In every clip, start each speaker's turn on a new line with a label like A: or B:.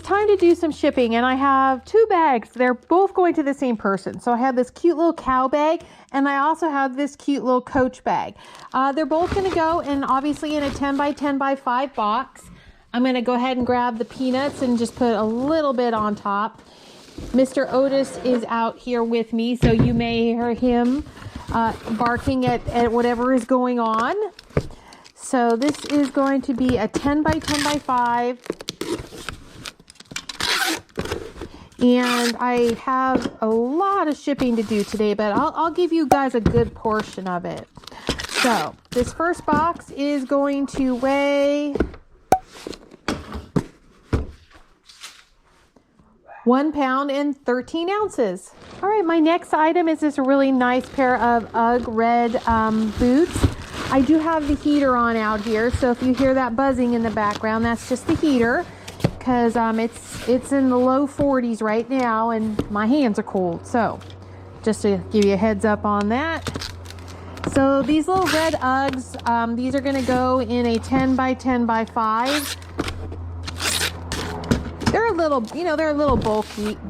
A: time to do some shipping, and I have 2 bags. They're both going to the same person. So I have this cute little cow bag, and I also have this cute little Coach bag. They're both going to go in, obviously, in a 10 by 10 by 5 box. I'm going to go ahead and grab the peanuts and just put a little bit on top. Mr. Otis is out here with me, so you may hear him barking at whatever is going on. So this is going to be a 10 by 10 by 5. And I have a lot of shipping to do today, but I'll give you guys a good portion of it. So this first box is going to weigh 1 pound and 13 ounces. All right, my next item is this really nice pair of UGG red boots. I do have the heater on out here, so if you hear that buzzing in the background, that's just the heater, because it's in the low 40s right now, and my hands are cold. So just to give you a heads up on that. So these little red Uggs, these are going to go in a 10 by 10 by 5. They're a little, they're a little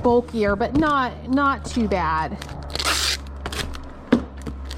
A: bulkier, but not too bad.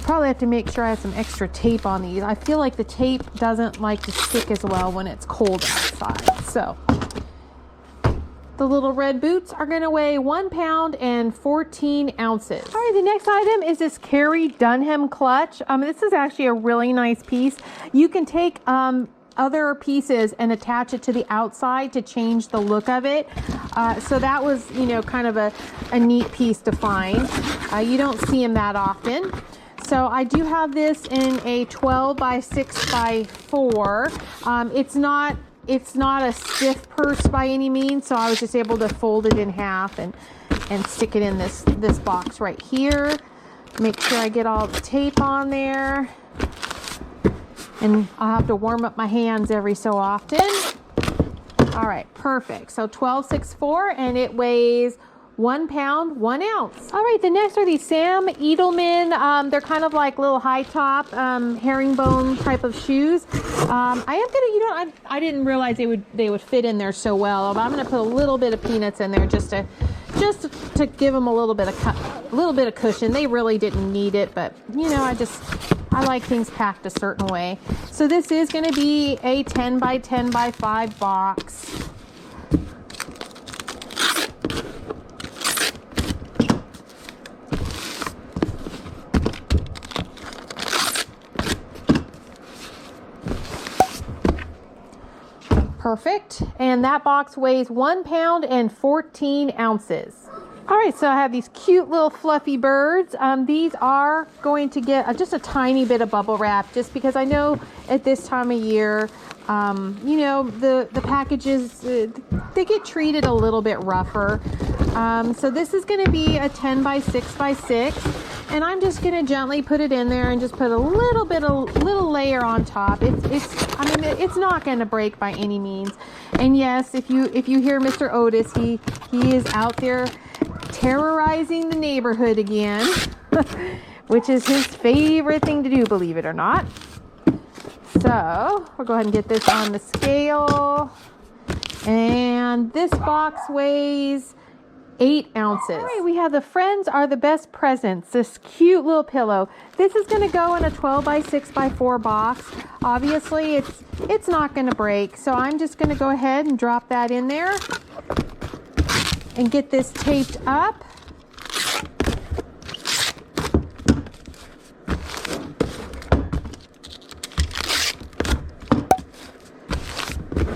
A: Probably have to make sure I have some extra tape on these. I feel like the tape doesn't like to stick as well when it's cold outside. So the little red boots are going to weigh 1 pound and 14 ounces. All right, the next item is this Carrie Dunham clutch. This is actually a really nice piece. You can take other pieces and attach it to the outside to change the look of it. So that was, kind of a neat piece to find. You don't see them that often. So I do have this in a 12 by 6 by 4. It's not a stiff purse by any means, so I was just able to fold it in half and stick it in this box right here. Make sure I get all the tape on there. And I'll have to warm up my hands every so often. All right, perfect. So 1264, and it weighs 1 pound, 1 ounce. All right, the next are these Sam Edelman. They're kind of like little high top herringbone type of shoes. I didn't realize they would fit in there so well. But I'm gonna put a little bit of peanuts in there just to give them a little bit of cushion. They really didn't need it, but I like things packed a certain way. So this is going to be a 10 by 10 by 5 box. Perfect. And that box weighs 1 pound and 14 ounces. All right, so I have these cute little fluffy birds. These are going to get just a tiny bit of bubble wrap, just because I know at this time of year, the packages, they get treated a little bit rougher. So this is going to be a 10 by 6 by 6, and I'm just going to gently put it in there and just put a little layer on top. It's not going to break by any means. And yes, if you hear Mr. Otis, he is out there terrorizing the neighborhood again, which is his favorite thing to do, believe it or not. So we'll go ahead and get this on the scale, and this box weighs 8 ounces. All right, we have the Friends Are the Best Presents, this cute little pillow. This is going to go in a 12 by 6 by 4 box. Obviously it's not going to break, so I'm just going to go ahead and drop that in there and get this taped up.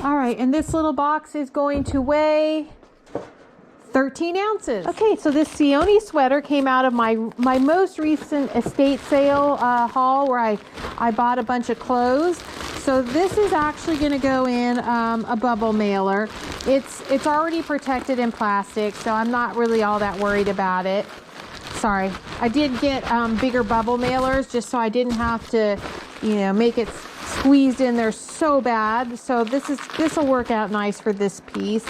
A: All right, and this little box is going to weigh 13 ounces. Okay, so this Sione sweater came out of my most recent estate sale haul, where I bought a bunch of clothes. So this is actually going to go in a bubble mailer. It's already protected in plastic, so I'm not really all that worried about it. Sorry, I did get bigger bubble mailers just so I didn't have to, make it squeezed in there so bad. So this will work out nice for this piece.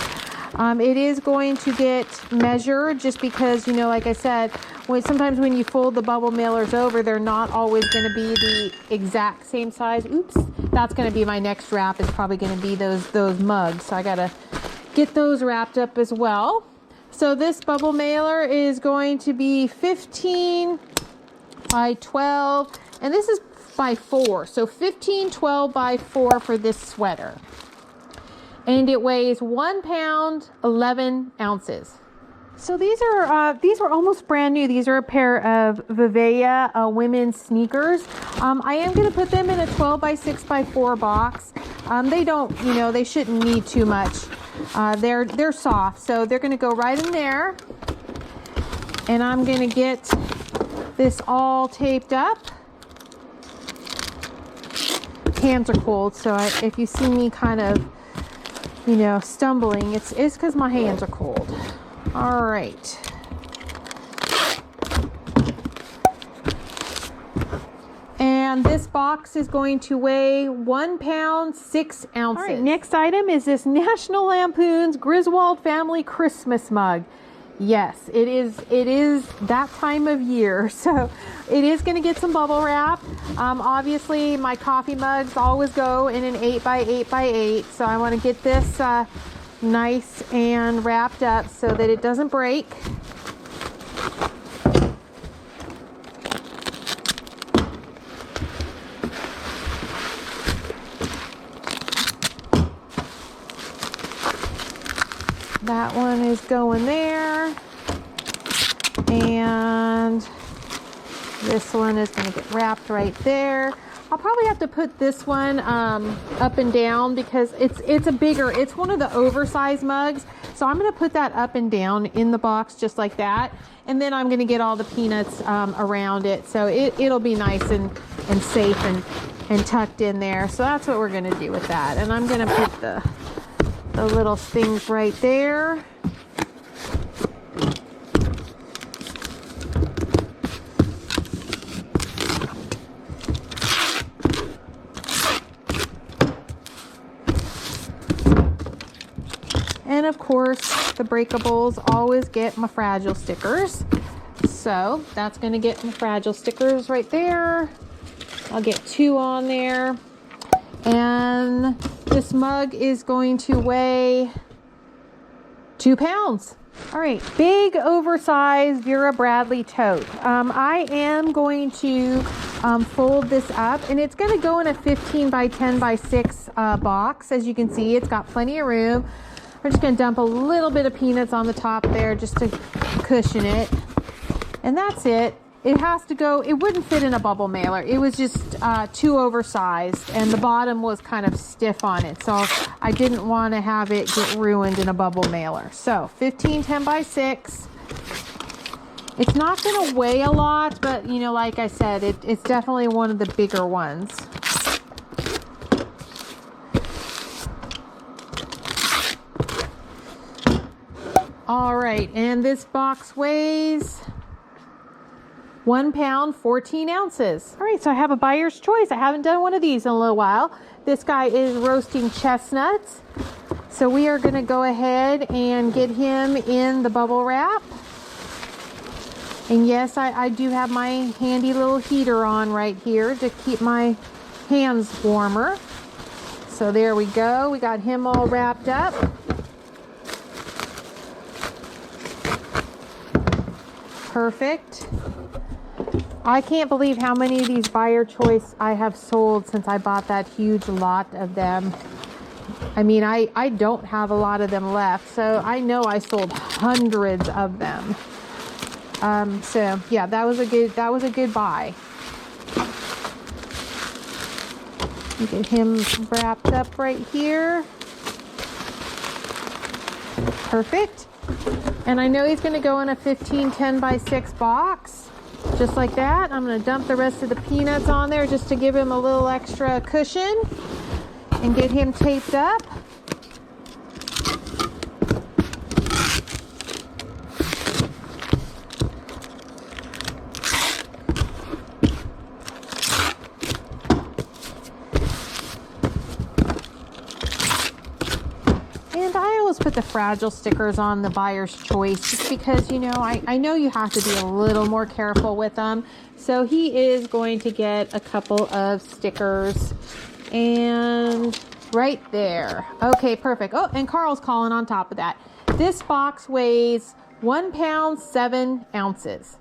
A: It is going to get measured, just because, like I said, sometimes when you fold the bubble mailers over, they're not always going to be the exact same size. Oops, that's going to be my next wrap, is probably going to be those mugs. So I got to get those wrapped up as well. So this bubble mailer is going to be 15 by 12, and this is by 4. So 15, 12 by 4 for this sweater. And it weighs 1 pound, 11 ounces. So these are almost brand new. These are a pair of Vivea women's sneakers. I am going to put them in a 12 by 6 by 4 box. They don't, they shouldn't need too much. They're soft, so they're going to go right in there. And I'm going to get this all taped up. Hands are cold, so if you see me kind of, stumbling, it's because my hands are cold. All right. And this box is going to weigh 1 pound, 6 ounces. All right, next item is this National Lampoon's Griswold Family Christmas mug. Yes, it is that time of year, so it is going to get some bubble wrap. Obviously, my coffee mugs always go in an 8 by 8 by 8, so I want to get this nice and wrapped up so that it doesn't break. That one is going there, and this one is going to get wrapped right there. I'll probably have to put this one up and down because it's one of the oversized mugs. So I'm going to put that up and down in the box just like that, and then I'm going to get all the peanuts around it, so it'll be nice and safe and tucked in there. So that's what we're going to do with that, and I'm going to put the little things right there. And of course, the breakables always get my fragile stickers. So that's going to get my fragile stickers right there. I'll get 2 on there. And this mug is going to weigh 2 pounds. All right, big oversized Vera Bradley tote. I am going to fold this up, and it's going to go in a 15 by 10 by 6 box. As you can see, it's got plenty of room. We're just going to dump a little bit of peanuts on the top there just to cushion it. And that's it. It has to go, it wouldn't fit in a bubble mailer. It was just too oversized, and the bottom was kind of stiff on it. So I didn't want to have it get ruined in a bubble mailer. So 15 10 by 6. It's not going to weigh a lot, but like I said, it's definitely one of the bigger ones. All right, and this box weighs 1 pound, 14 ounces. All right, so I have a buyer's choice. I haven't done one of these in a little while. This guy is roasting chestnuts. So we are gonna go ahead and get him in the bubble wrap. And yes, I do have my handy little heater on right here to keep my hands warmer. So there we go. We got him all wrapped up. Perfect. I can't believe how many of these buyer choice I have sold since I bought that huge lot of them. I mean, I don't have a lot of them left, so I know I sold hundreds of them. So yeah, that was a good buy. Get him wrapped up right here. Perfect. And I know he's going to go in a 15 10 by 6 box, just like that. I'm going to dump the rest of the peanuts on there just to give him a little extra cushion and get him taped up. Put the fragile stickers on the buyer's choice just because I know you have to be a little more careful with them. So he is going to get a couple of stickers, and right there. Okay, perfect. Oh, and Carl's calling on top of that. This box weighs 1 pound, 7 ounces.